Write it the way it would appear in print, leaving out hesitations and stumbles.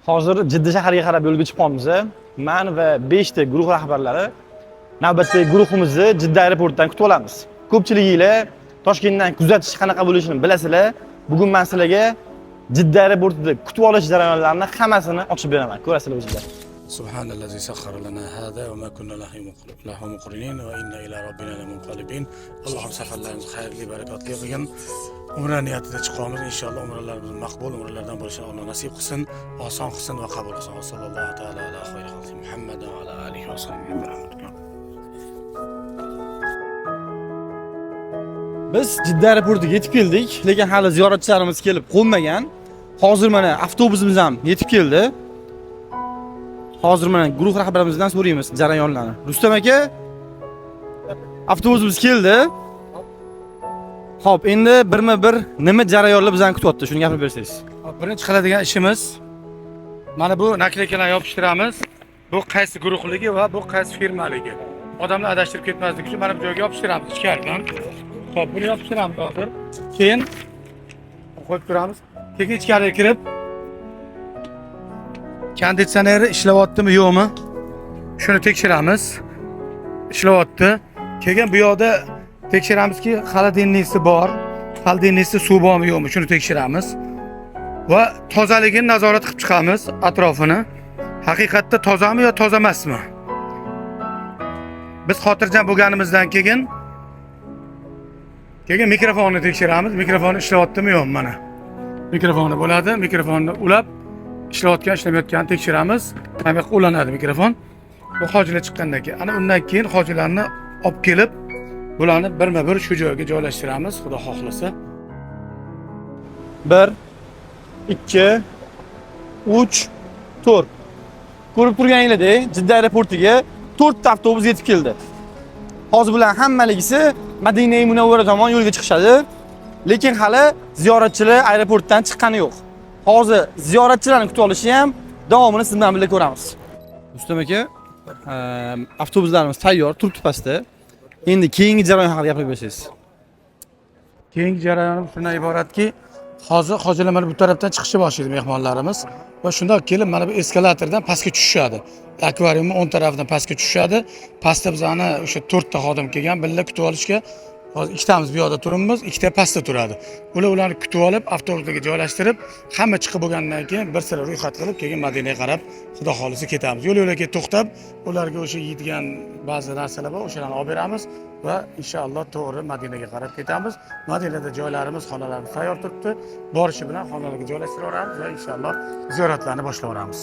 Hozir Jidda shahriga qarab yo'lga chiqamiz. Men va 5 ta guruh rahbarlari navbatdagi guruhimizni Jidda aeroportidan kutib olamiz. Ko'pchiliginglar Toshkentdan kuzatish qanaqa bo'lishini bilasizlar. Bugun men sizlarga Jidda aeroportida kutib olish jarayonlarini hammasini ochib beraman. Ko'rasizlar o'zingizlar. سبحان الذي سخر لنا هذا وما كنا له مقرنين وإنا إلى ربنا لمنقلبين. Allohim safarlarimizni xayrli, barakatli qilgin. Umra niyatida chiqamiz. Inshaalloh umralarimiz maqbul, umralardan bo'lishini Alloh nasib qilsin, oson qilsin va qabul qilsin. Sallallohu taala ala xayri xalqi Muhammad va ala alihi va sahbihi. Biz Jidda aeroportiga yetib keldik, lekin hali ziyoratchilarimiz kelib qo'nmagan. Hozir mana avtobusimiz ham yetib keldi. Hozir mana guruh rahbarimizdan so'raymiz jarayonlarni. Rustam aka, avtobusimiz keldi. Xo'p, endi birma-bir nima jarayonlar bizani kutyapti? Shuni gapirib bersangiz. Birinchi qiladigan ishimiz mana bu nakleykalarni yopishtiramiz. Bu qaysi guruhligi va bu qaysi firmaligi. Odamlar adashtirib ketmasligi uchun mana bu joyga yopishtiramiz ichkaridan. Xo'p, buni yopishtiramiz hozir. Keyin qo'yib turamiz. Keyin ichkariga kirib konditsioneri ishlayaptimi yo'qmi? Shuni tekshiramiz. Ishlayapti. Keyin bu yoqda tekshiramizki, xolodilniki bor, xolodilnikda suv bormi yo'qmi? Shuni tekshiramiz. Va tozaligini nazorat qilib chiqamiz, atrofini. Haqiqatda tozami yo toza emasmi? Biz xotirjam bo'lganimizdan keyin mikrofonni tekshiramiz. Mikrofon ishlayaptimi yo'qmi mana. Mikrofoni bo'ladi. Mikrofonni ulab ishlayotgan, ishlamayotganini tekshiramiz. Mana bu ulanadi mikrofon. Bu hojilar chiqqandan keyin, ana undan keyin hojilarni olib kelib, bularni birma-bir shu joyga joylashtiramiz, Xudo xohlasa. 1 2 3 4. Ko'rib turganingizdek, Jidda aeroportiga 4 ta avtobus yetib keldi. Hozir bilan hammaligisi Madina-i Munawvara tomon yo'lga chiqishadi. Lekin hali ziyoratchilar aeroportdan chiqqani yo'q. Hozir ziyoratchilarni kutib olishni ham davomini siz bilan birga ko'ramiz. Rustam aka, avtobuslarimiz tayyor, turibdi pastda. Endi keyingi jarayon haqida gapirib bersangiz. Keyingi jarayonimiz shundan iboratki, hozir hojilar mana bu tarafdan chiqishni boshlaydi mehmonlarimiz va shundoq kelib mana bu eskalatordan pastga tushishadi. Akvariumning 10 tarafidan pastga tushishadi. Pastda bizani o'sha 4 ta xodim kelgan, birga kutib olishga. Hozir ikkitamiz bu yoqda turibmiz, ikkita pastda turadi. Ularni kutib olib, avtobusga joylashtirib, hamma chiqib bo'lgandan keyin bir sira ro'yxat qilib, keyin Madinaga qarab, Xudo xolisi ketamiz. Yo'l-yo'lakka to'xtab, ularga o'sha yeydigan ba'zi narsalar bor, o'shalarni olib beramiz va inshaalloh to'g'ri Madinaga qarab ketamiz. Madinada joylarimiz, xonalarimiz tayyor turibdi. Borishi bilan xonalarga joylashtirib yuboramiz va inshaalloh ziyoratlarni boshlab yuboramiz.